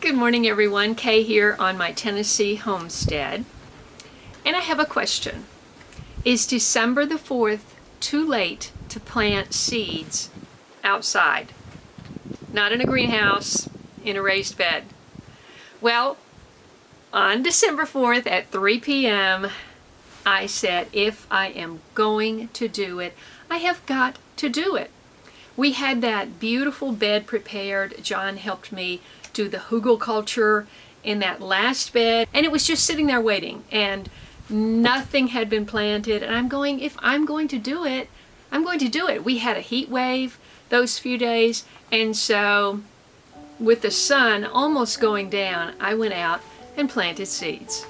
Good morning, everyone. Kay here on my Tennessee homestead. And I have a question. Is December the 4th too late to plant seeds outside? Not in a greenhouse, in a raised bed. Well, on December 4th at 3 p.m., I said, if I am going to do it, I have got to do it. We had that beautiful bed prepared. John helped me do the hugel culture in that last bed, and it was just sitting there waiting, and nothing had been planted. And I'm going, if I'm going to do it, I'm going to do it. We had a heat wave those few days, and so with the sun almost going down, I went out and planted seeds.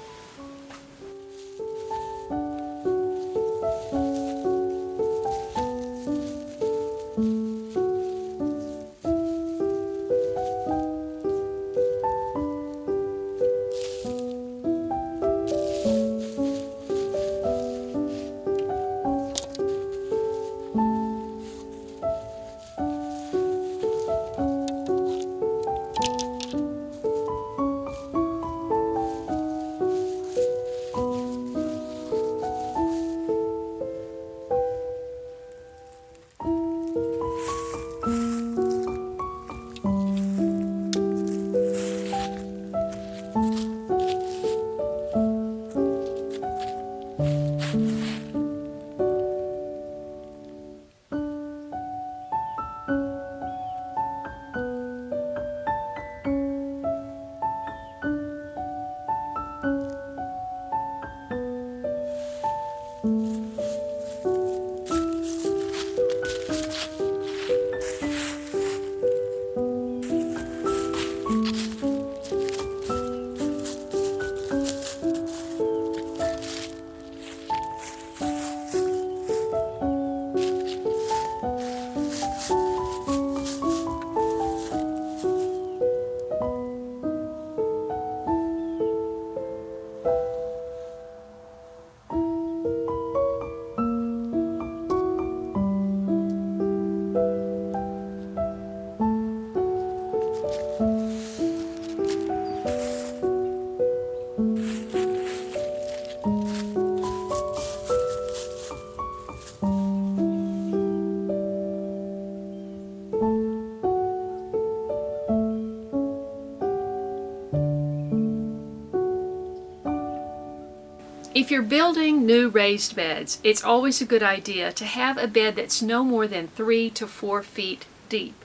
If you're building new raised beds, it's always a good idea to have a bed that's no more than 3 to 4 feet deep.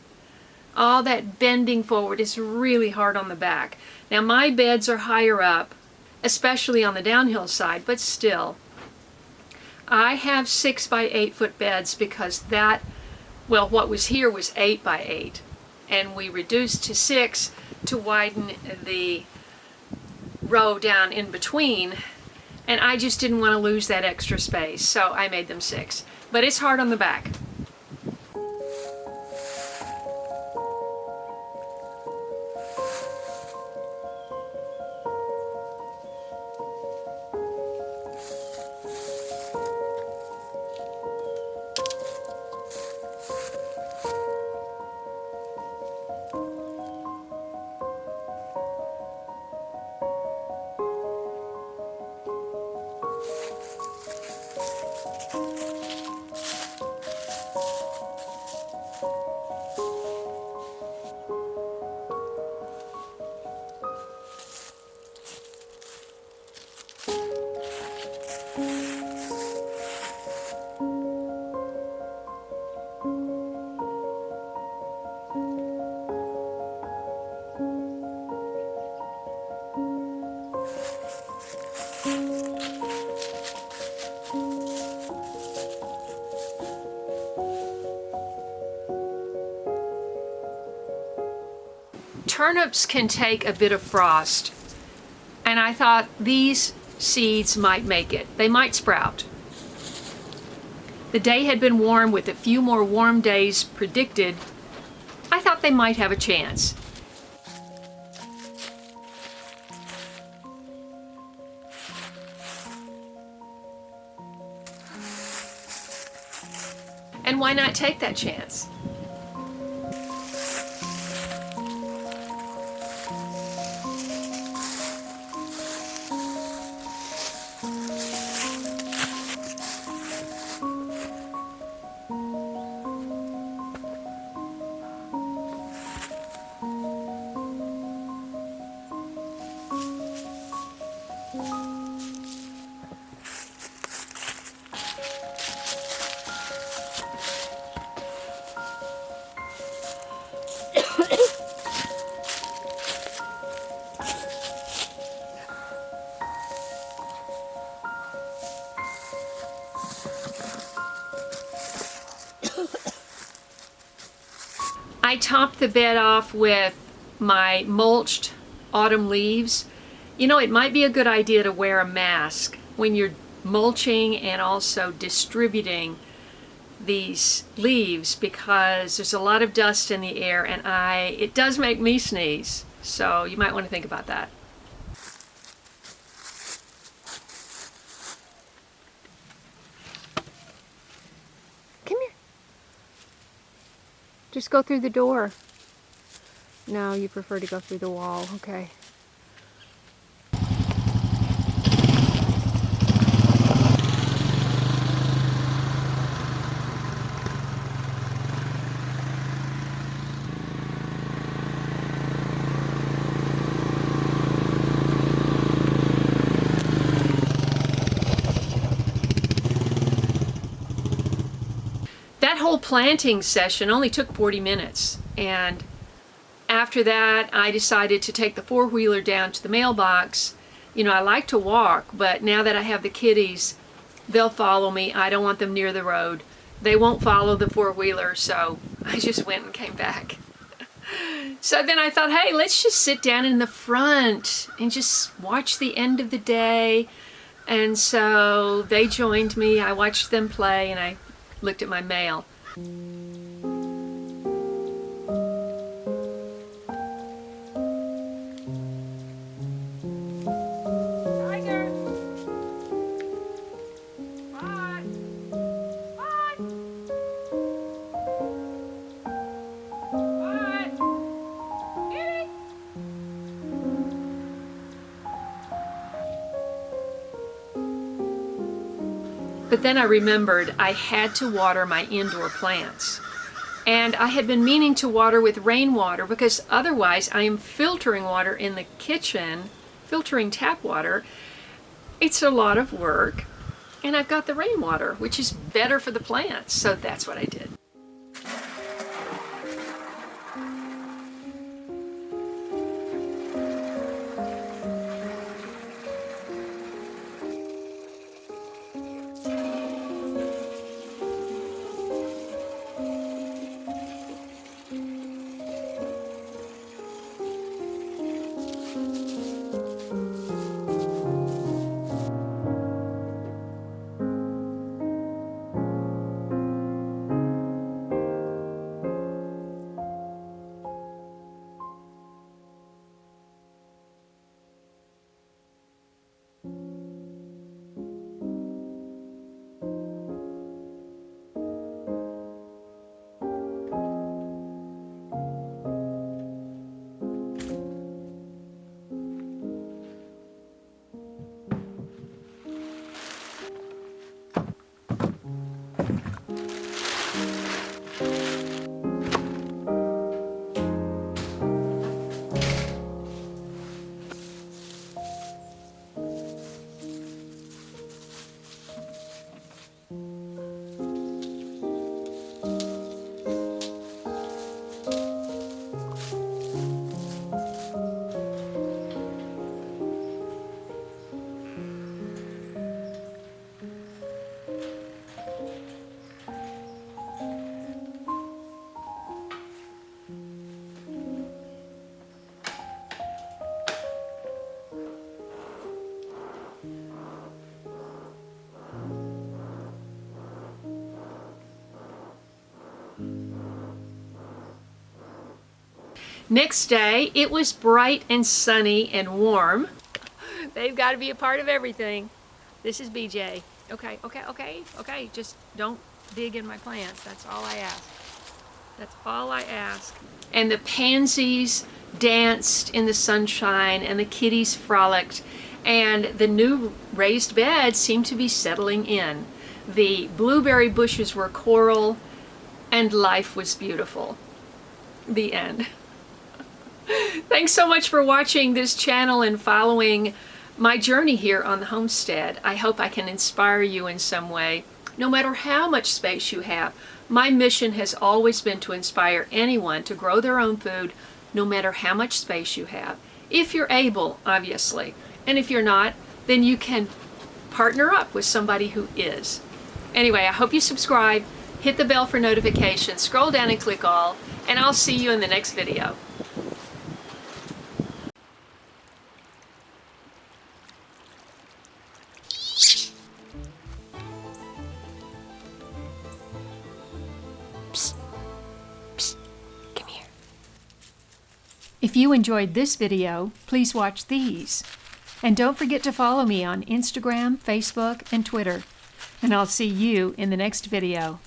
All that bending forward is really hard on the back. Now my beds are higher up, especially on the downhill side, but still. I have 6 by 8 foot beds because what was here was 8 by 8. And we reduced to 6 to widen the row down in between. And I just didn't want to lose that extra space, so I made them 6. But it's hard on the back. Turnips can take a bit of frost, and I thought these seeds might make it. They might sprout. The day had been warm with a few more warm days predicted. I thought they might have a chance. And why not take that chance? I topped the bed off with my mulched autumn leaves. You know, it might be a good idea to wear a mask when you're mulching and also distributing these leaves, because there's a lot of dust in the air and it does make me sneeze. So you might want to think about that. Come here. Just go through the door. No, you prefer to go through the wall. Okay. That whole planting session only took 40 minutes, and after that I decided to take the four-wheeler down to the mailbox. You know, I like to walk, but now that I have the kitties, they'll follow me. I don't want them near the road. They won't follow the four-wheeler, so I just went and came back. So then I thought, hey, let's just sit down in the front and just watch the end of the day. And so they joined me. I watched them play and I looked at my mail. Tiger! Bye! Bye! Bye! Kitty! But then I remembered I had to water my indoor plants. And I had been meaning to water with rainwater, because otherwise I am filtering water in the kitchen, filtering tap water. It's a lot of work. And I've got the rainwater, which is better for the plants. So that's what I did. Next day, it was bright and sunny and warm. They've got to be a part of everything. This is BJ. Okay. Just don't dig in my plants. That's all I ask. That's all I ask. And the pansies danced in the sunshine and the kitties frolicked, and the new raised bed seemed to be settling in. The blueberry bushes were coral and life was beautiful. The end. Thanks so much for watching this channel and following my journey here on the homestead. I hope I can inspire you in some way. No matter how much space you have, my mission has always been to inspire anyone to grow their own food, no matter how much space you have. If you're able, obviously. And if you're not, then you can partner up with somebody who is. Anyway, I hope you subscribe, hit the bell for notifications, scroll down and click all, and I'll see you in the next video. Psst. Psst. Come here. If you enjoyed this video, please watch these. And don't forget to follow me on Instagram, Facebook, and Twitter. And I'll see you in the next video.